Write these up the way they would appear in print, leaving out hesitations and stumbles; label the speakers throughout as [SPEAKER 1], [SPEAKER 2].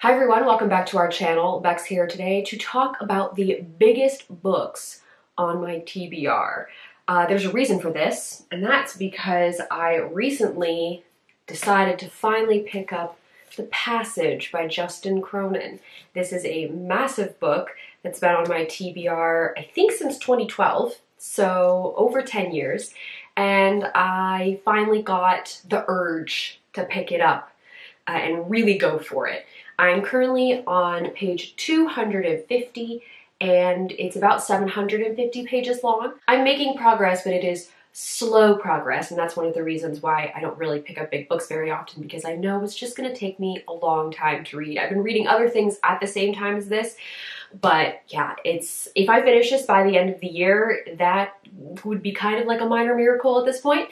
[SPEAKER 1] Hi everyone, welcome back to our channel. Bex here today to talk about the biggest books on my TBR. There's a reason for this, and that's because I recently decided to finally pick up The Passage by Justin Cronin. This is a massive book that's been on my TBR, I think since 2012, so over 10 years, and I finally got the urge to pick it up and really go for it. I'm currently on page 250 and it's about 750 pages long. I'm making progress, but it is slow progress, and that's one of the reasons why I don't really pick up big books very often, because I know it's just gonna take me a long time to read. I've been reading other things at the same time as this, but yeah, if I finish this by the end of the year, that would be kind of like a minor miracle at this point.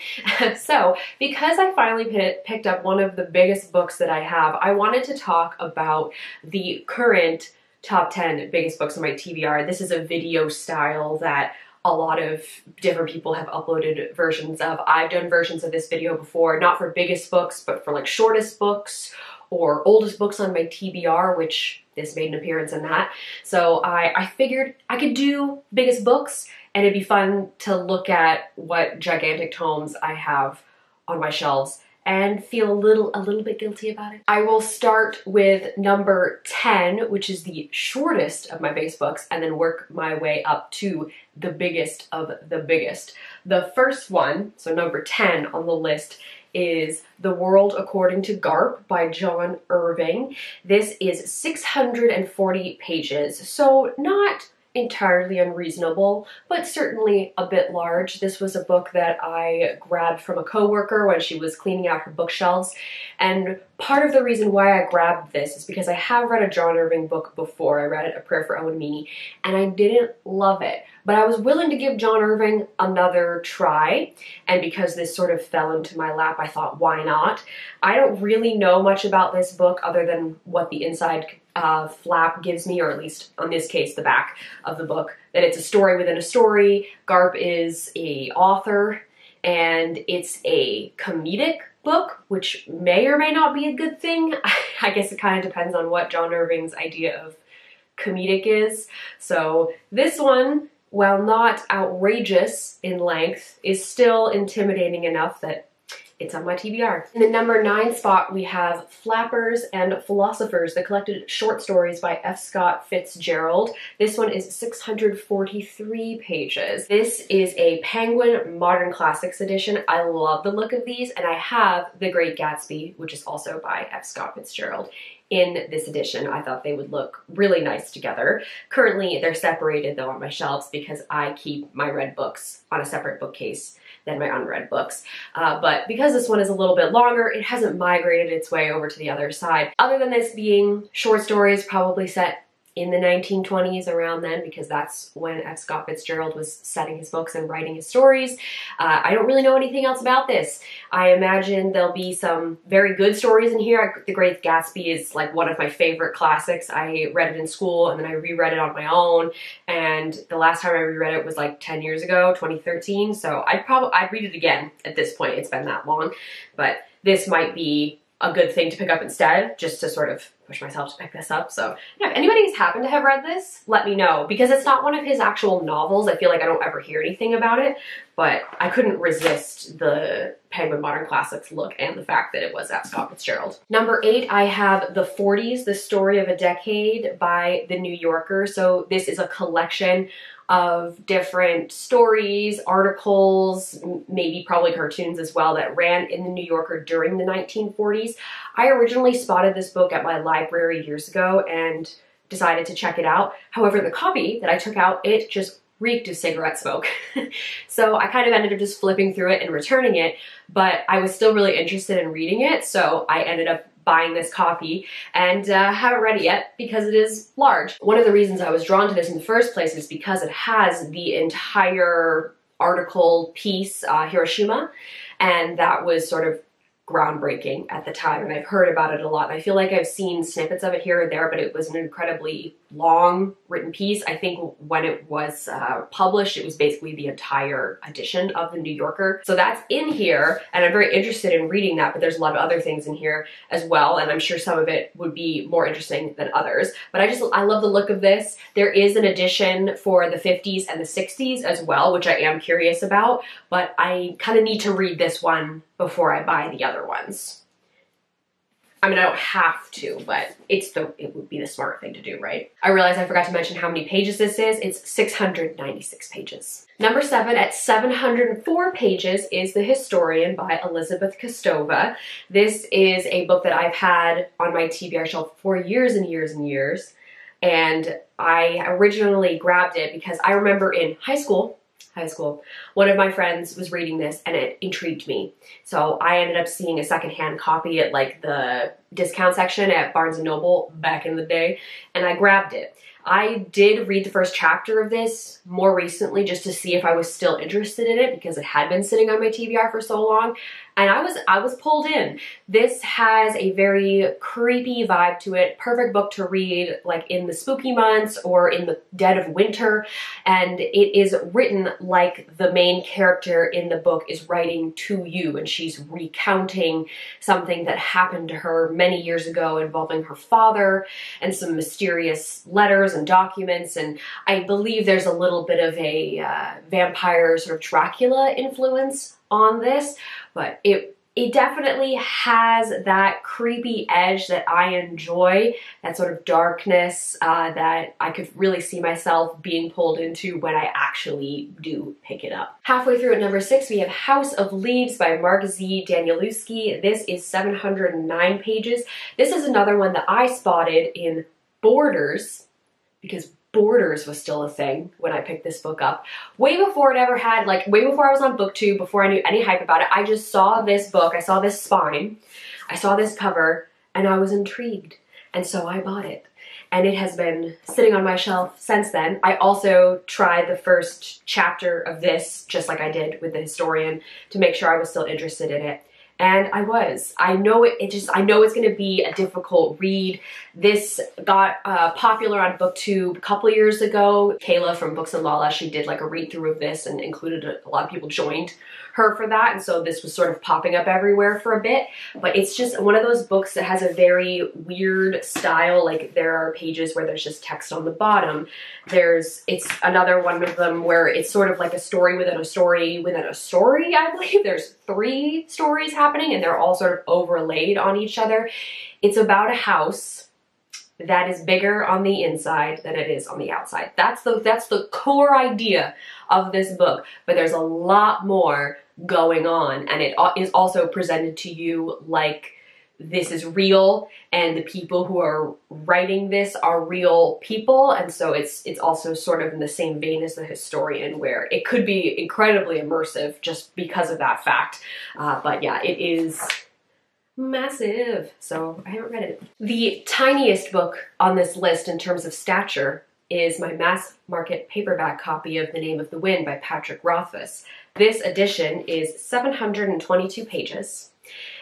[SPEAKER 1] So because I finally picked up one of the biggest books that I have, I wanted to talk about the current top 10 biggest books on my TBR. This is a video style that a lot of different people have uploaded versions of. I've done versions of this video before, not for biggest books, but for like shortest books or oldest books on my TBR, which this made an appearance in that. So I figured I could do biggest books, and it'd be fun to look at what gigantic tomes I have on my shelves and feel a little bit guilty about it. I will start with number 10, which is the shortest of my base books, and then work my way up to the biggest of the biggest. The first one, so number 10 on the list, is The World According to Garp by John Irving. This is 640 pages, so not entirely unreasonable, but certainly a bit large. This was a book that I grabbed from a coworker when she was cleaning out her bookshelves, and part of the reason why I grabbed this is because I have read a John Irving book before. I read A Prayer for Owen Meany, and I didn't love it, but I was willing to give John Irving another try, and because this sort of fell into my lap, I thought, why not? I don't really know much about this book other than what the inside flap gives me, or at least on this case the back of the book, that it's a story within a story. Garp is a author, and it's a comedic book, which may or may not be a good thing. I guess it kind of depends on what John Irving's idea of comedic is. So this one, while not outrageous in length, is still intimidating enough that it's on my TBR. In the number 9 spot, we have Flappers and Philosophers, the collected short stories by F. Scott Fitzgerald. This one is 643 pages. This is a Penguin Modern Classics edition. I love the look of these, and I have The Great Gatsby, which is also by F. Scott Fitzgerald, in this edition. I thought they would look really nice together. Currently, they're separated though on my shelves because I keep my read books on a separate bookcase than my unread books. But because this one is a little bit longer, it hasn't migrated its way over to the other side. Other than this being short stories, probably set in the 1920s, around then, because that's when F. Scott Fitzgerald was setting his books and writing his stories. I don't really know anything else about this. I imagine there'll be some very good stories in here. The Great Gatsby is like one of my favorite classics. I read it in school and then I reread it on my own, and the last time I reread it was like 10 years ago, 2013, so I'd read it again at this point. It's been that long, but this might be a good thing to pick up instead, just to sort of push myself to pick this up. So yeah, if anybody's happened to have read this, let me know, because it's not one of his actual novels. I feel like I don't ever hear anything about it, but I couldn't resist the Penguin Modern Classics look and the fact that it was F. Scott Fitzgerald. Number 8, I have The 40s, The Story of a Decade by The New Yorker. So this is a collection of different stories, articles, maybe probably cartoons as well, that ran in the New Yorker during the 1940s. I originally spotted this book at my library years ago and decided to check it out. However, the copy that I took out, it just reeked of cigarette smoke. So I kind of ended up just flipping through it and returning it, but I was still really interested in reading it, so I ended up buying this copy, and haven't read it yet because it is large. One of the reasons I was drawn to this in the first place is because it has the entire article piece, Hiroshima, and that was sort of groundbreaking at the time, and I've heard about it a lot. I feel like I've seen snippets of it here or there, but it was an incredibly long written piece. I think when it was published, it was basically the entire edition of the New Yorker. So that's in here, and I'm very interested in reading that, but there's a lot of other things in here as well, and I'm sure some of it would be more interesting than others. But I love the look of this. There is an edition for the 50s and the 60s as well, which I am curious about, but I kind of need to read this one before I buy the other ones. I mean, I don't have to, but it would be the smart thing to do, right? I realize I forgot to mention how many pages this is. It's 696 pages. Number 7 at 704 pages is The Historian by Elizabeth Kostova. This is a book that I've had on my TBR shelf for years and years and years. And I originally grabbed it because I remember in high school, one of my friends was reading this and it intrigued me. So I ended up seeing a secondhand copy at like the discount section at Barnes & Noble back in the day, and I grabbed it. I did read the first chapter of this more recently just to see if I was still interested in it because it had been sitting on my TBR for so long, and I was pulled in. This has a very creepy vibe to it. Perfect book to read like in the spooky months or in the dead of winter, and it is written like the main character in the book is writing to you, and she's recounting something that happened to her many years ago involving her father and some mysterious letters and documents, and I believe there's a little bit of a vampire sort of Dracula influence on this, but it definitely has that creepy edge that I enjoy, that sort of darkness that I could really see myself being pulled into when I actually do pick it up. Halfway through at number 6, we have House of Leaves by Mark Z. Danielewski. This is 709 pages. This is another one that I spotted in Borders, because Borders was still a thing when I picked this book up. Way before it ever had, like way before I was on BookTube, before I knew any hype about it, I just saw this book, I saw this spine, I saw this cover, and I was intrigued. And so I bought it. And it has been sitting on my shelf since then. I also tried the first chapter of this, just like I did with The Historian, to make sure I was still interested in it. And I was. I know I know it's going to be a difficult read. This got popular on BookTube a couple years ago. Kayla from Books and Lala, she did like a read through of this and included a lot of people joined her for that. And so this was sort of popping up everywhere for a bit. But it's just one of those books that has a very weird style. Like there are pages where there's just text on the bottom. It's another one of them where it's sort of like a story within a story within a story, I believe. There's 3 stories happening and they're all sort of overlaid on each other. It's about a house that is bigger on the inside than it is on the outside. That's the core idea of this book, but there's a lot more going on, and it is also presented to you like this is real and the people who are writing this are real people, and so it's also sort of in the same vein as The Historian, where it could be incredibly immersive just because of that fact. But yeah, it is massive, so I haven't read it. The tiniest book on this list in terms of stature is my mass market paperback copy of The Name of the Wind by Patrick Rothfuss. This edition is 722 pages,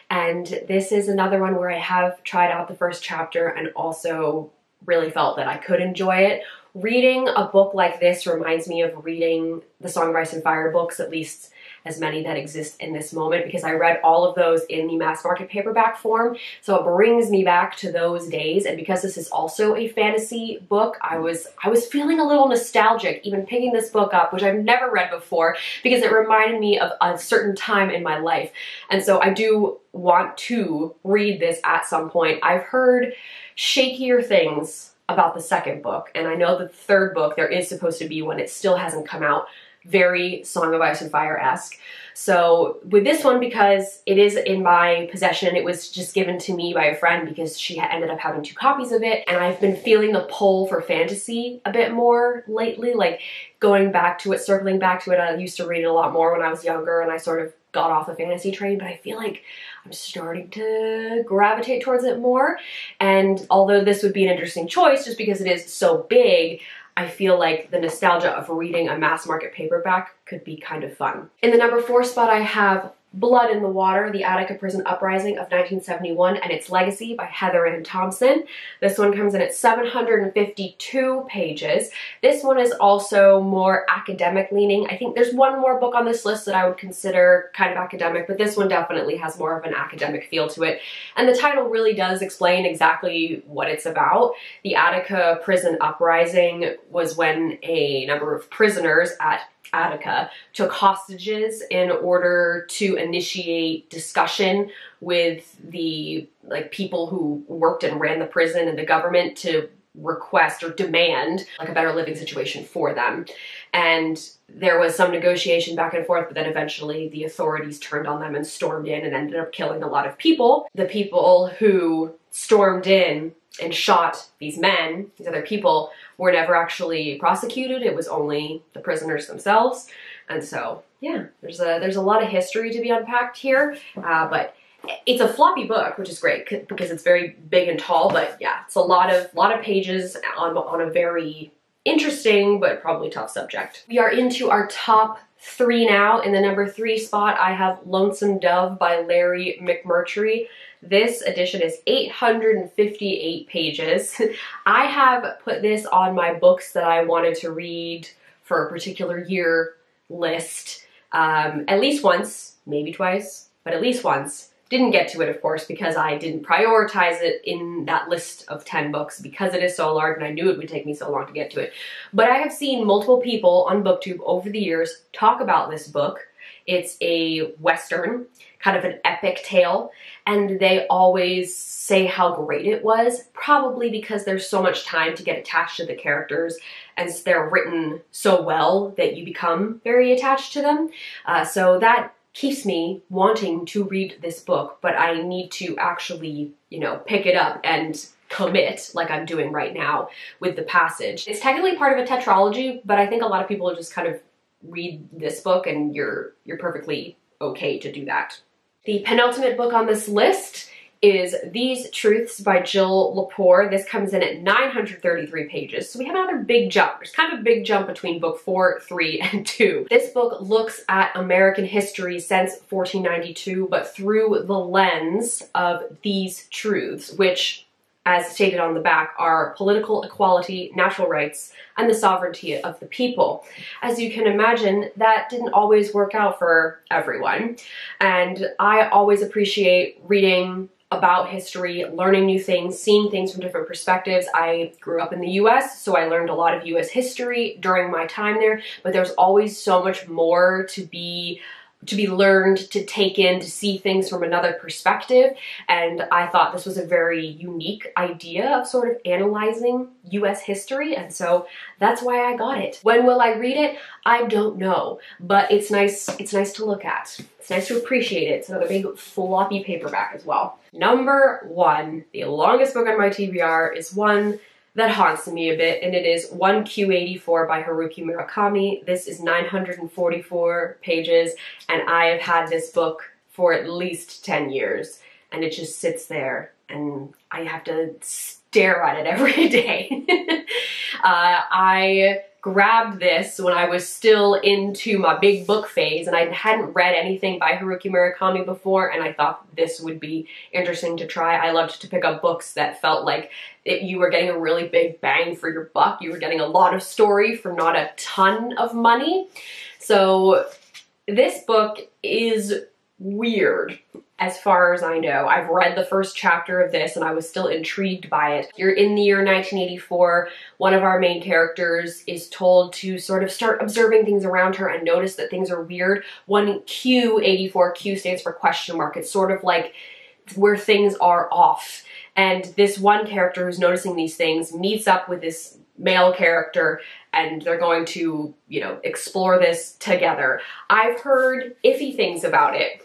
[SPEAKER 1] and this is another one where I have tried out the first chapter and also really felt that I could enjoy it. Reading a book like this reminds me of reading the Song of Ice and Fire books, at least as many that exist in this moment, because I read all of those in the mass market paperback form. So it brings me back to those days. And because this is also a fantasy book, I was feeling a little nostalgic even picking this book up, which I've never read before, because it reminded me of a certain time in my life. And so I do want to read this at some point. I've heard shakier things about the second book, and I know the third book, there is supposed to be one, it still hasn't come out, very Song of Ice and Fire-esque. So with this one, because it is in my possession, it was just given to me by a friend because she ended up having 2 copies of it, and I've been feeling the pull for fantasy a bit more lately, like going back to it, circling back to it. I used to read it a lot more when I was younger, and I sort of got off the fantasy train, but I feel like I'm starting to gravitate towards it more. And although this would be an interesting choice just because it is so big, I feel like the nostalgia of reading a mass market paperback could be kind of fun. In the number 4 spot, I have Blood in the Water, The Attica Prison Uprising of 1971 and Its Legacy by Heather and Thompson. This one comes in at 752 pages. This one is also more academic leaning. I think there's one more book on this list that I would consider kind of academic, but this one definitely has more of an academic feel to it. And the title really does explain exactly what it's about. The Attica Prison Uprising was when a number of prisoners at Attica took hostages in order to initiate discussion with the people who worked and ran the prison and the government to request or demand a better living situation for them. And there was some negotiation back and forth, but then eventually the authorities turned on them and stormed in and ended up killing a lot of people. The people who stormed in and shot these men, these other people, were never actually prosecuted. It was only the prisoners themselves. And so, yeah, there's a lot of history to be unpacked here, but it's a floppy book, which is great because it's very big and tall, but yeah, it's a lot of pages on a very interesting but probably tough subject. We are into our top 3 now. In the number 3 spot, I have Lonesome Dove by Larry McMurtry. This edition is 858 pages. I have put this on my books that I wanted to read for a particular year list at least once, maybe twice, but at least once. Didn't get to it, of course, because I didn't prioritize it in that list of 10 books because it is so large and I knew it would take me so long to get to it. But I have seen multiple people on BookTube over the years talk about this book. It's a Western, kind of an epic tale, and they always say how great it was, probably because there's so much time to get attached to the characters and they're written so well that you become very attached to them. So that keeps me wanting to read this book, but I need to actually, pick it up and commit like I'm doing right now with the passage. It's technically part of a tetralogy, but I think a lot of people just kind of read this book and you're perfectly okay to do that. The penultimate book on this list is These Truths by Jill Lepore. This comes in at 933 pages, so we have another big jump. There's kind of a big jump between book 4, 3, and 2. This book looks at American history since 1492, but through the lens of these truths, which, as stated on the back, are political equality, natural rights, and the sovereignty of the people. As you can imagine, that didn't always work out for everyone, and I always appreciate reading about history, learning new things, seeing things from different perspectives. I grew up in the US, so I learned a lot of US history during my time there, but there's always so much more to be learned, to take in, to see things from another perspective, and I thought this was a very unique idea of sort of analyzing US history, and so that's why I got it. When will I read it? I don't know, but it's nice to look at. It's nice to appreciate it. It's another big floppy paperback as well. Number 1, the longest book on my TBR, is one that haunts me a bit, and it is 1Q84 by Haruki Murakami. This is 944 pages, and I have had this book for at least 10 years, and it just sits there, and I have to stare at it every day. I grabbed this when I was still into my big book phase, and I hadn't read anything by Haruki Murakami before, and I thought this would be interesting to try. I loved to pick up books that felt like you were getting a really big bang for your buck. You were getting a lot of story for not a ton of money. So this book is weird as far as I know. I've read the first chapter of this and I was still intrigued by it. You're in the year 1984. One of our main characters is told to sort of start observing things around her and notice that things are weird. 1Q84, Q stands for question mark. It's sort of like where things are off. And this one character who's noticing these things meets up with this male character and they're going to, explore this together. I've heard iffy things about it.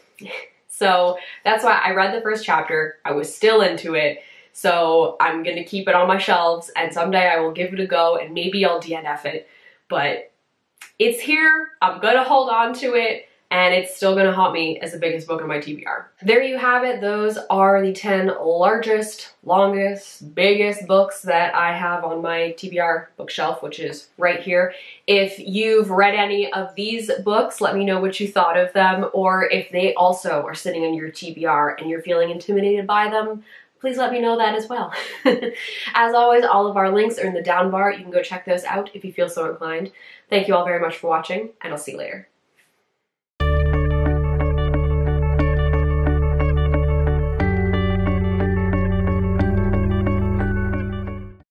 [SPEAKER 1] So that's why I read the first chapter. I was still into it. So I'm going to keep it on my shelves and someday I will give it a go and maybe I'll DNF it. But it's here. I'm going to hold on to it. and it's still gonna haunt me as the biggest book on my TBR. There you have it. Those are the 10 largest, longest, biggest books that I have on my TBR bookshelf, which is right here. If you've read any of these books, let me know what you thought of them, or if they also are sitting on your TBR and you're feeling intimidated by them, please let me know that as well. As always, all of our links are in the down bar. You can go check those out if you feel so inclined. Thank you all very much for watching, and I'll see you later.